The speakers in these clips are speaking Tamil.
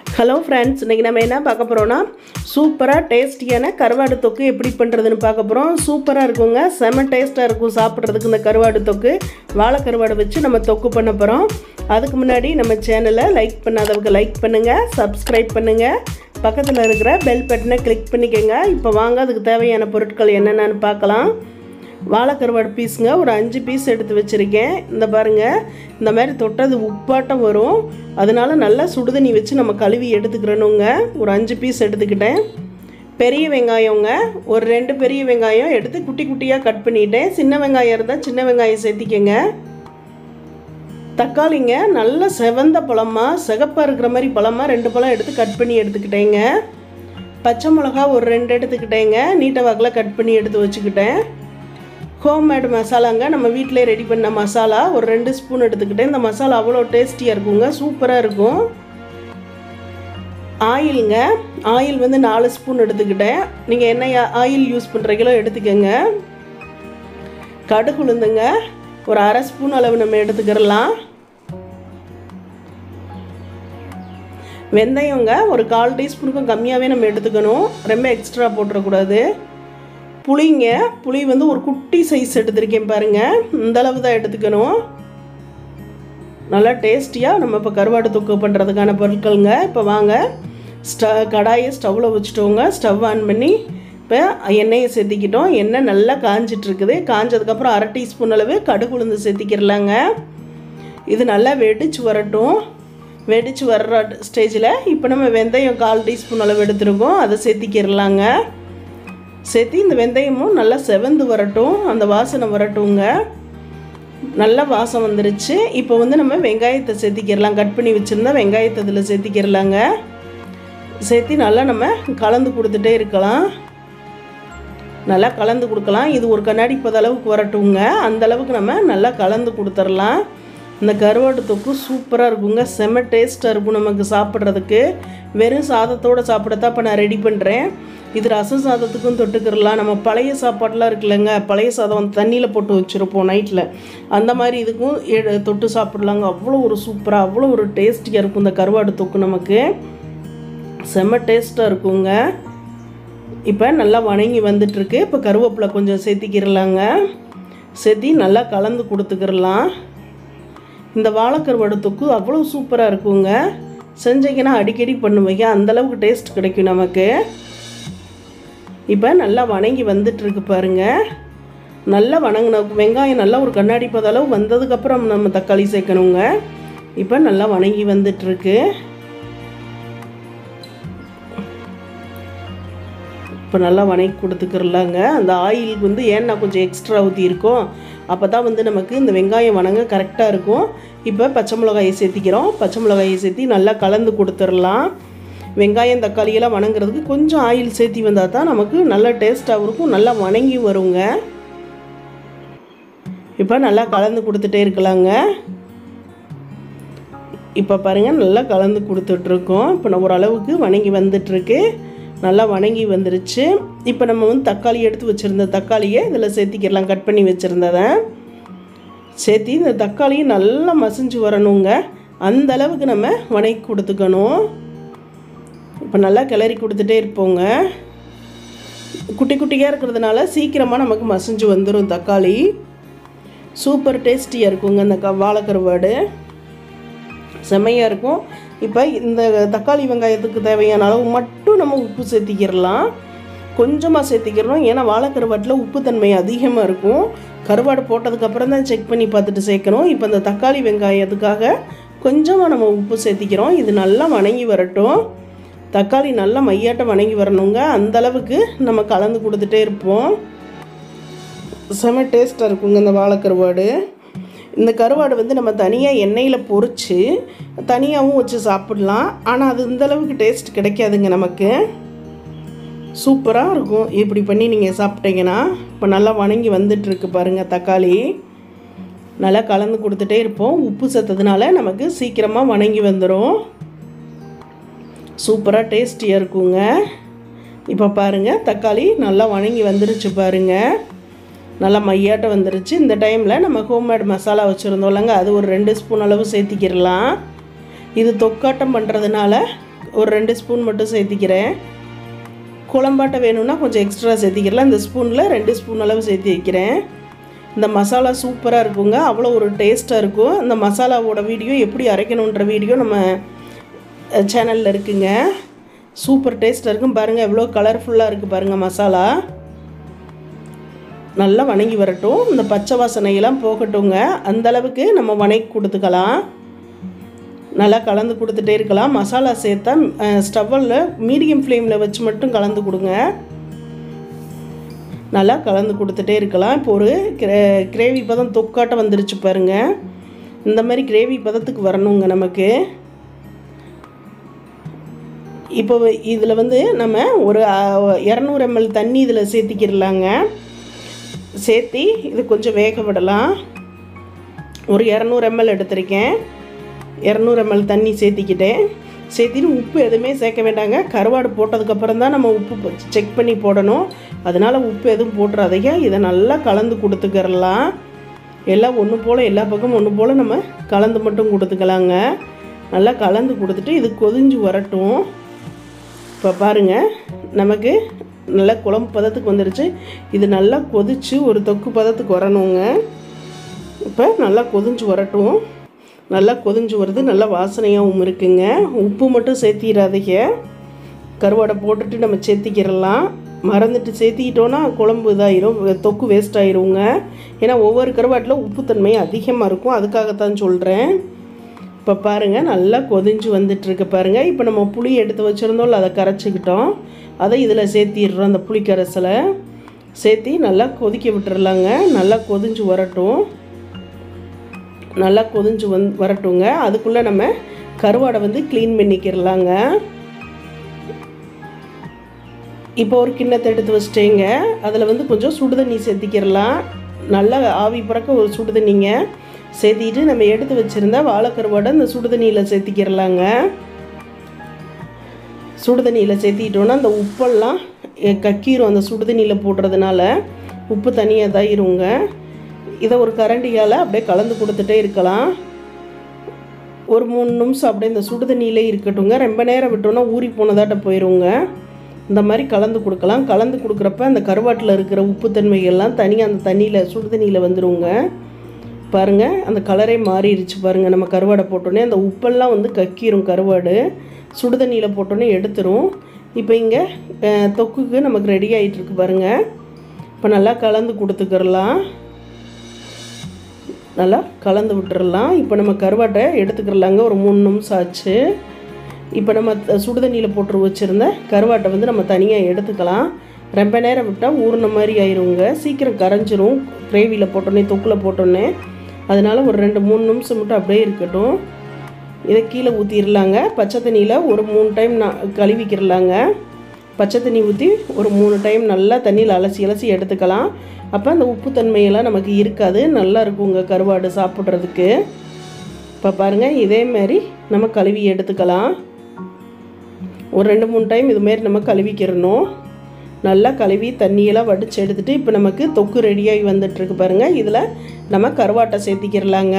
ஹலோ ஃப்ரெண்ட்ஸ், இன்றைக்கி நம்ம என்ன பார்க்க போகிறோன்னா சூப்பராக டேஸ்டியான கருவாடு தொக்கு எப்படி பண்ணுறதுன்னு பார்க்க போகிறோம். சூப்பராக இருக்குங்க, செம டேஸ்ட்டாக இருக்கும் சாப்பிட்றதுக்கு. இந்த கருவாடு தொக்கு வாழை கருவாடை வச்சு நம்ம தொக்கு பண்ண போகிறோம். அதுக்கு முன்னாடி நம்ம சேனலை லைக் பண்ணாதவங்க லைக் பண்ணுங்கள், சப்ஸ்கிரைப் பண்ணுங்கள், பக்கத்தில் இருக்கிற பெல் பட்டனை கிளிக் பண்ணிக்கோங்க. இப்போ வாங்க அதுக்கு தேவையான பொருட்கள் என்னென்னு பார்க்கலாம். வாழை கருவாடு பீஸுங்க ஒரு 5 பீஸ் எடுத்து வச்சுருக்கேன். இந்த பாருங்கள், இந்த மாதிரி தொட்டது உப்பாட்டம் வரும், அதனால நல்லா சுடுதண்ணி வச்சு நம்ம கழுவி எடுத்துக்கிறணுங்க. ஒரு 5 பீஸ் எடுத்துக்கிட்டேன். பெரிய வெங்காயங்க ஒரு 2 பெரிய வெங்காயம் எடுத்து குட்டி குட்டியாக கட் பண்ணிட்டேன். சின்ன வெங்காயம் இருந்தால் சின்ன வெங்காயம் சேர்த்திக்கங்க. தக்காளிங்க நல்ல செவந்த பழமாக சிகப்பாக இருக்கிற மாதிரி பழமாக 2 பழம் எடுத்து கட் பண்ணி எடுத்துக்கிட்டேங்க. பச்சை மிளகா ஒரு 2 எடுத்துக்கிட்டேங்க, நீட்ட வாக்கில் கட் பண்ணி எடுத்து வச்சுக்கிட்டேன். ஹோம்மேடு மசாலாங்க, நம்ம வீட்டிலே ரெடி பண்ண மசாலா ஒரு 2 ஸ்பூன் எடுத்துக்கிட்டேன். இந்த மசாலா அவ்வளோ டேஸ்டியாக இருக்குங்க, சூப்பராக இருக்கும். ஆயிலுங்க, ஆயில் வந்து 4 ஸ்பூன் எடுத்துக்கிட்டேன். நீங்கள் என்ன ஆயில் யூஸ் பண்ணுறீங்களோ எடுத்துக்கோங்க. கடுகு உளுந்துங்க ஒரு 1/2 ஸ்பூன் அளவு நம்ம எடுத்துக்கிறலாம். வெந்தயங்க ஒரு 1/4 டீஸ்பூனுக்கும் கம்மியாகவே நம்ம எடுத்துக்கணும், ரொம்ப எக்ஸ்ட்ரா போட்டுறக்கூடாது. புளிங்க, புளி வந்து ஒரு குட்டி சைஸ் எடுத்துருக்கேன் பாருங்கள், இந்த அளவு தான் எடுத்துக்கணும். நல்லா டேஸ்டியாக நம்ம இப்போ கருவாடு தொக்கு பண்ணுறதுக்கான பொருட்களுங்க. இப்போ வாங்க கடாயை ஸ்டவ்வில் வச்சுட்டோங்க. ஸ்டவ் ஆன் பண்ணி இப்போ எண்ணெயை சேர்த்திக்கிட்டோம். எண்ணெய் நல்லா காஞ்சிட்ருக்குது. காஞ்சதுக்கப்புறம் 1/2 டீஸ்பூன் அளவு கடுகு உளுந்து சேர்த்திக்கிறலாங்க. இது நல்லா வெடிச்சு வரட்டும். வெடிச்சு வர்ற ஸ்டேஜில் இப்போ நம்ம வெந்தயம் 1/4 டீஸ்பூன் அளவு எடுத்துருக்கோம், அதை சேர்த்திக்கிறலாங்க. சேர்த்து இந்த வெந்தயமும் நல்லா செவந்து வரட்டும், அந்த வாசனை வரட்டுங்க. நல்லா வாசம் வந்துருச்சு. இப்போ வந்து நம்ம வெங்காயத்தை சேர்த்திக்கிறலாம். கட் பண்ணி வச்சுருந்தா வெங்காயத்தை இதில் சேர்த்திக்கிறலாங்க. சேர்த்து நல்லா நம்ம கலந்து கொடுத்துட்டே இருக்கலாம். நல்லா கலந்து கொடுக்கலாம். இது ஒரு கண்ணாடி அளவுக்கு வரட்டுங்க, அந்த அளவுக்கு நம்ம நல்லா கலந்து கொடுத்துடலாம். இந்த கருவாடு தொக்கு சூப்பராக இருக்குங்க, செம்ம டேஸ்ட்டாக இருக்கும் நமக்கு சாப்பிட்றதுக்கு. வெறும் சாதத்தோடு சாப்பிடத்தான் இப்போ நான் ரெடி பண்ணுறேன். இது ரசம் சாதத்துக்கும் தொட்டுக்கிறலாம். நம்ம பழைய சாப்பாடெலாம் இருக்குல்லங்க, பழைய சாதம் தண்ணியில் போட்டு வச்சுருப்போம் நைட்டில், அந்த மாதிரி இதுக்கும் தொட்டு சாப்பிட்லாங்க. அவ்வளோ ஒரு சூப்பராக அவ்வளோ ஒரு டேஸ்டியாக இருக்கும் இந்த கருவாடு தொக்கு, நமக்கு செம்ம டேஸ்ட்டாக இருக்குங்க. இப்போ நல்லா வணங்கி வந்துட்டுருக்கு. இப்போ கருவேப்பிலை கொஞ்சம் சேர்த்திக்கிறலாங்க. சேர்த்தி நல்லா கலந்து கொடுத்துக்கிறலாம். இந்த வாழைக்கருவாடு தொக்கு அவ்வளோ சூப்பராக இருக்குங்க. செஞ்சீங்கன்னா அடிக்கடி பண்ணுவீங்க, அந்தளவுக்கு டேஸ்ட் கிடைக்கும் நமக்கு. இப்போ நல்லா வணங்கி வந்துட்டுருக்கு பாருங்கள். நல்லா வணங்கின வெங்காயம் நல்லா ஒரு கண்ணாடி அளவு வந்ததுக்கப்புறம் நம்ம தக்காளி சேர்க்கணுங்க. இப்போ நல்லா வணங்கி வந்துட்டுருக்கு. இப்போ நல்லா வணங்கி கொடுத்துக்கிறலாங்க. அந்த ஆயில் வந்து ஏன்னா கொஞ்சம் எக்ஸ்ட்ரா ஊற்றிருக்கோம், அப்போ தான் வந்து நமக்கு இந்த வெங்காயம் வணங்க கரெக்டாக இருக்கும். இப்போ பச்சை மிளகாயை சேர்த்திக்கிறோம். பச்சை மிளகாயை சேர்த்தி நல்லா கலந்து கொடுத்துடலாம். வெங்காயம் தக்காளியெல்லாம் வணங்குறதுக்கு கொஞ்சம் ஆயில் சேர்த்தி வந்தால் தான் நமக்கு நல்லா டேஸ்ட்டாகவும் இருக்கும், நல்லா வணங்கி வருங்க. இப்போ நல்லா கலந்து கொடுத்துட்டே இருக்கலாங்க. இப்போ பாருங்கள் நல்லா கலந்து கொடுத்துட்ருக்கோம். இப்போ நான் ஓரளவுக்கு வணங்கி வந்துட்டுருக்கு, நல்லா வணங்கி வந்துருச்சு. இப்போ நம்ம வந்து தக்காளி எடுத்து வச்சுருந்த தக்காளியை இதில் சேர்த்திக்கிறலாம். கட் பண்ணி வச்சுருந்ததை சேர்த்தி இந்த தக்காளியும் நல்லா மசிஞ்சு வரணுங்க, அந்த அளவுக்கு நம்ம வணங்கி கொடுத்துக்கணும். இப்போ நல்லா கிளறி கொடுத்துட்டே இருப்போங்க. குட்டி குட்டியாக இருக்கிறதுனால சீக்கிரமாக நமக்கு மசிஞ்சு வந்துடும் தக்காளி. சூப்பர் டேஸ்டியாக இருக்குங்க இந்த வாழைக்கருவாடு, செம்மையாக இருக்கும். இப்போ இந்த தக்காளி வெங்காயத்துக்கு தேவையான அளவு மட்டும் நம்ம உப்பு சேர்த்திக்கிறலாம். கொஞ்சமாக சேர்த்திக்கிறோம், ஏன்னா வாழைக்கருவாட்டில் உப்புத்தன்மை அதிகமாக இருக்கும். கருவாடு போட்டதுக்கப்புறம் தான் செக் பண்ணி பார்த்துட்டு சேர்க்கணும். இப்போ இந்த தக்காளி வெங்காயத்துக்காக கொஞ்சமாக நம்ம உப்பு சேர்த்திக்கிறோம். இது நல்லா வணங்கி வரட்டும். தக்காளி நல்லா மையாட்டம் வணங்கி வரணுங்க, அந்தளவுக்கு நம்ம கலந்து கொடுத்துட்டே இருப்போம். செம டேஸ்ட்டாக இருக்குங்க இந்த வாழைக்கருவாடு. இந்த கருவாடு வந்து நம்ம தனியாக எண்ணெயில் பொரித்து தனியாகவும் வச்சு சாப்பிட்லாம், ஆனால் அது இந்தளவுக்கு டேஸ்ட் கிடைக்காதுங்க நமக்கு. சூப்பராக இருக்கும் இப்படி பண்ணி நீங்கள் சாப்பிட்டீங்கன்னா. இப்போ நல்லா வணங்கி வந்துட்டுருக்கு பாருங்கள் தக்காளி. நல்லா கலந்து கொடுத்துட்டே இருப்போம். உப்பு சேர்த்ததுனால நமக்கு சீக்கிரமாக வணங்கி வந்துடும், சூப்பராக டேஸ்டியாக இருக்குங்க. இப்போ பாருங்கள் தக்காளி நல்லா வணங்கி வந்துருச்சு பாருங்கள், நல்லா மையாட்டம் வந்துருச்சு. இந்த டைமில் நம்ம ஹோம்மேட் மசாலா வச்சுருந்தோம்லங்க, அது ஒரு 2 ஸ்பூன் அளவு சேர்த்திக்கிறலாம். இது தொக்காட்டம் பண்ணுறதுனால ஒரு 2 ஸ்பூன் மட்டும் சேர்த்திக்கிறேன். குழம்பாட்ட வேணும்னா கொஞ்சம் எக்ஸ்ட்ரா சேர்த்திக்கலாம். இந்த ஸ்பூனில் 2 ஸ்பூன் அளவு சேர்த்து வைக்கிறேன். இந்த மசாலா சூப்பராக இருக்குங்க, அவ்வளோ ஒரு டேஸ்ட்டாக இருக்கும். இந்த மசாலாவோட வீடியோ எப்படி அரைக்கணுன்ற வீடியோ நம்ம சேனலில் இருக்குங்க. சூப்பர் டேஸ்ட்டாக இருக்கும். பாருங்கள் எவ்வளோ கலர்ஃபுல்லாக இருக்குது பாருங்கள். மசாலா நல்லா வணங்கி வரட்டும், இந்த பச்சை வாசனையெல்லாம் போகட்டுங்க. அந்தளவுக்கு நம்ம வணக்கி கொடுத்துக்கலாம். நல்லா கலந்து கொடுத்துட்டே இருக்கலாம். மசாலா சேர்த்தா ஸ்டவ்வில் மீடியம் ஃப்ளேமில் வச்சு மட்டும் கலந்து கொடுங்க. நல்லா கலந்து கொடுத்துட்டே இருக்கலாம். இப்போ ஒரு கிரேவி பதம் தொக்காட்டம் வந்துருச்சு பாருங்கள். இந்த மாதிரி கிரேவி பதத்துக்கு வரணுங்க நமக்கு. இப்போ இதில் வந்து நம்ம ஒரு 200 ml தண்ணி இதில் சேர்த்திக்கிடலாங்க. சேர்த்தி இது கொஞ்சம் வேக விடலாம். ஒரு 200 ml எடுத்திருக்கேன். 200 ml தண்ணி சேர்த்திக்கிட்டேன். சேர்த்திட்டு உப்பு எதுவுமே சேர்க்க வேண்டாங்க. கருவாடு போட்டதுக்கப்புறம் தான் நம்ம உப்பு செக் பண்ணி போடணும். அதனால் உப்பு எதுவும் போட்டுறாதீங்க. இதை நல்லா கலந்து கொடுத்துக்கிறலாம். எல்லாம் ஒன்று போல், எல்லா பக்கமும் ஒன்று போல் நம்ம கலந்து மட்டும் கொடுத்துக்கலாங்க. நல்லா கலந்து கொடுத்துட்டு இது கொதிஞ்சு வரட்டும். இப்போ பாருங்கள், நமக்கு நல்லா குழம்பு பதத்துக்கு வந்துடுச்சு. இது நல்லா கொதித்து ஒரு தொக்கு பதத்துக்கு வரணுங்க. இப்போ நல்லா கொதிஞ்சு வரட்டும். நல்லா கொதிஞ்சு வருது, நல்லா வாசனையாகவும் இருக்குங்க. உப்பு மட்டும் சேர்த்திடாதீங்க. கருவாடை போட்டுட்டு நம்ம சேர்த்திக்கிறலாம். மறந்துட்டு சேர்த்திக்கிட்டோன்னா குழம்பு இதாகிடும், தொக்கு வேஸ்ட் ஆகிருங்க. ஏன்னா ஒவ்வொரு கருவாட்டில் உப்புத்தன்மை அதிகமாக இருக்கும், அதுக்காகத்தான் சொல்கிறேன். இப்போ பாருங்கள் நல்லா கொதிஞ்சு வந்துட்டுருக்கு பாருங்கள். இப்போ நம்ம புளி எடுத்து வச்சுருந்தோம்ல, அதை கரைச்சிக்கிட்டோம். அதை இதில் சேர்த்திடுறோம். அந்த புளி கரைசலை சேர்த்தி நல்லா கொதிக்க விட்டுறலாங்க. நல்லா கொதிஞ்சு வரட்டும். நல்லா கொதிஞ்சு வரட்டுங்க. அதுக்குள்ளே நம்ம கருவாடை வந்து க்ளீன் பண்ணிக்கிறலாங்க. இப்போ ஒரு கிண்ணத்தை எடுத்து வச்சிட்டேங்க. அதில் வந்து கொஞ்சம் சுடுதண்ணி சேர்த்திக்கிறலாம். நல்லா ஆவி பறக்க ஒரு சுடுதண்ணிங்க சேர்த்திட்டு நம்ம எடுத்து வச்சுருந்தா வாழைக்கருவாடை இந்த சுடுதண்ணியில் சேர்த்திக்கிறலாங்க. சுடுதண்ணியில் சேர்த்திக்கிட்டோன்னா அந்த உப்பெல்லாம் கக்கீரும். அந்த சுடுதண்ணியில் போடுறதுனால உப்பு தனியாக தாயிருங்க. இதை ஒரு கரண்டியால் அப்படியே கலந்து கொடுத்துட்டே இருக்கலாம். ஒரு 3 நிமிஷம் அப்படியே இந்த சுடுதண்ணியிலே இருக்கட்டுங்க. ரொம்ப நேரம் விட்டோன்னா ஊறி போனதாட்ட போயிடுங்க. இந்த மாதிரி கலந்து கொடுக்கலாம். கலந்து கொடுக்குறப்ப அந்த கருவாட்டில் இருக்கிற உப்புத்தன்மைகள்லாம் தனியாக அந்த தண்ணியில் சுடுதண்ணியில் வந்துடுங்க. பாருங்கள் அந்த கலரே மாறிடுச்சு பாருங்கள். நம்ம கருவாடை போட்டோன்னே அந்த உப்பெல்லாம் வந்து கக்கிரும். கருவாடு சுடுதண்ணியில் போட்டோன்னே எடுத்துரும். இப்போ இங்கே தொக்குக்கு நமக்கு ரெடி ஆகிட்டுருக்கு பாருங்கள். இப்போ நல்லா கலந்து கொடுத்துக்கிறலாம். நல்லா கலந்து விட்டுறலாம். இப்போ நம்ம கருவாட்டை எடுத்துக்கிறலாங்க. ஒரு 3 நிமிஷம் ஆச்சு. இப்போ நம்ம சுடுதண்ணியில் போட்டு வச்சுருந்த கருவாட்டை வந்து நம்ம தனியாக எடுத்துக்கலாம். ரொம்ப நேரம் விட்டால் ஊறின மாதிரி ஆயிருங்க. சீக்கிரம் கரைஞ்சிரும் கிரேவியில் போட்டோன்னே, தொக்கில் போட்டோன்னே. அதனால் ஒரு 2-3 நிமிஷம் மட்டும் அப்படியே இருக்கட்டும். இதை கீழே ஊற்றிடலாங்க. பச்சை தண்ணியில் ஒரு 3 டைம் கழுவிக்கிறலாங்க. பச்சை தண்ணி ஊற்றி ஒரு 3 டைம் நல்லா தண்ணியில் அலசி எடுத்துக்கலாம். அப்போ அந்த உப்புத்தன்மையெல்லாம் நமக்கு இருக்காது, நல்லா இருக்குங்க கருவாடு சாப்பிட்றதுக்கு. இப்போ பாருங்கள் இதேமாரி நம்ம கழுவி எடுத்துக்கலாம். ஒரு 2-3 டைம் இதுமாரி நம்ம கழுவிக்கிறணும். நல்லா கழுவி தண்ணியெல்லாம் வடித்து எடுத்துகிட்டு இப்போ நமக்கு தொக்கு ரெடியாகி வந்துட்டுருக்கு பாருங்கள். இதில் நம்ம கருவாட்டை சேர்த்திக்கிறலாங்க.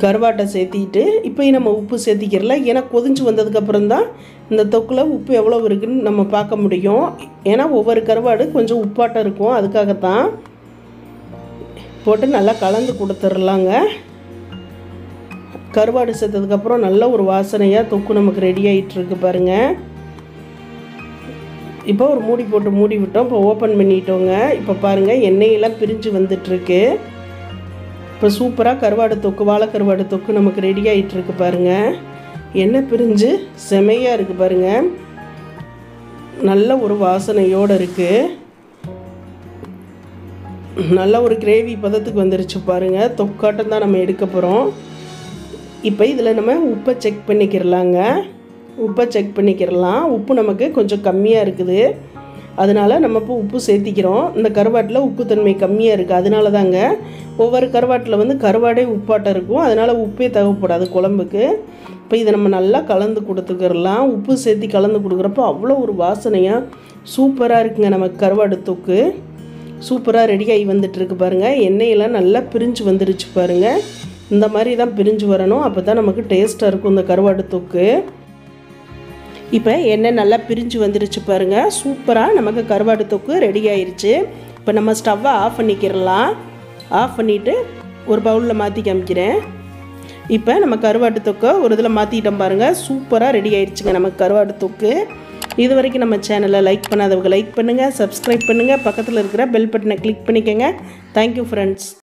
கருவாட்டை சேர்த்திட்டு இப்போ நம்ம உப்பு சேர்த்திக்கிறலாம். ஏன்னா கொதிஞ்சு வந்ததுக்கப்புறம் தான் இந்த தொக்கில் உப்பு எவ்வளோ இருக்குதுன்னு நம்ம பார்க்க முடியும். ஏன்னா ஒவ்வொரு கருவாடு கொஞ்சம் உப்பாட்டம் இருக்கும், அதுக்காகத்தான். போட்டு நல்லா கலந்து கொடுத்துடலாங்க. கருவாடு சேர்த்ததுக்கப்புறம் நல்ல ஒரு வாசனையாக தொக்கு நமக்கு ரெடி ஆகிட்டுருக்கு பாருங்கள். இப்போ ஒரு மூடி போட்டு மூடி விட்டோம். இப்போ ஓப்பன் பண்ணிட்டோங்க. இப்போ பாருங்கள் எண்ணெயெல்லாம் பிரிஞ்சு வந்துட்டுருக்கு. இப்போ சூப்பராக கருவாடு தொக்கு, வாழைக்கருவாடு தொக்கு நமக்கு ரெடி ஆகிட்டுருக்கு பாருங்கள். எண்ணெய் பிரிஞ்சு செமையாக இருக்குது பாருங்கள். நல்ல ஒரு வாசனையோடு இருக்குது. நல்ல ஒரு கிரேவி பதத்துக்கு வந்துருச்சு பாருங்கள். தொக்காட்டம் தான் நம்ம எடுக்க போகிறோம். இப்போ இதில் நம்ம உப்பை செக் பண்ணிக்கிறலாங்க. உப்பை செக் பண்ணிக்கிறலாம். உப்பு நமக்கு கொஞ்சம் கம்மியாக இருக்குது, அதனால் நம்ம இப்போ உப்பு சேர்த்திக்கிறோம். இந்த கருவாட்டில் உப்புத்தன்மை கம்மியாக இருக்குது, அதனால தாங்க. ஒவ்வொரு கருவாட்டில் வந்து கருவாடே உப்பாட்டம் இருக்கும், அதனால் உப்பே தேவைப்படாது குழம்புக்கு. இப்போ இதை நம்ம நல்லா கலந்து கொடுத்துக்கிறலாம். உப்பு சேர்த்து கலந்து கொடுக்குறப்போ அவ்வளோ ஒரு வாசனையாக சூப்பராக இருக்குங்க. நமக்கு கருவாடு தொக்கு சூப்பராக ரெடியாகி வந்துட்டுருக்கு பாருங்கள். எண்ணெயெல்லாம் நல்லா பிரிஞ்சு வந்துருச்சு பாருங்கள். இந்த மாதிரி தான் பிரிஞ்சு வரணும், அப்போ தான் நமக்கு டேஸ்ட்டாக இருக்கும் இந்த கருவாடு தொக்கு. இப்போ எண்ணெய் நல்லா பிரிஞ்சு வந்துருச்சு பாருங்கள். சூப்பராக நமக்கு கருவாடு தொக்கு ரெடி ஆயிடுச்சு. இப்போ நம்ம ஸ்டவ்வை ஆஃப் பண்ணிக்கிறலாம். ஆஃப் பண்ணிவிட்டு ஒரு பவுலில் மாற்றி காமிக்கிறேன். இப்போ நம்ம கருவாட்டு தொக்கை ஒரு இதில் மாற்றிட்டோம் பாருங்கள். சூப்பராக ரெடி ஆயிடுச்சுங்க நமக்கு கருவாட்டு தொக்கு. இது வரைக்கும் நம்ம சேனலை லைக் பண்ணாதவங்க லைக் பண்ணுங்கள், சப்ஸ்கிரைப் பண்ணுங்கள், பக்கத்தில் இருக்கிற பெல் பட்டனை கிளிக் பண்ணிக்கோங்க. Thank you friends.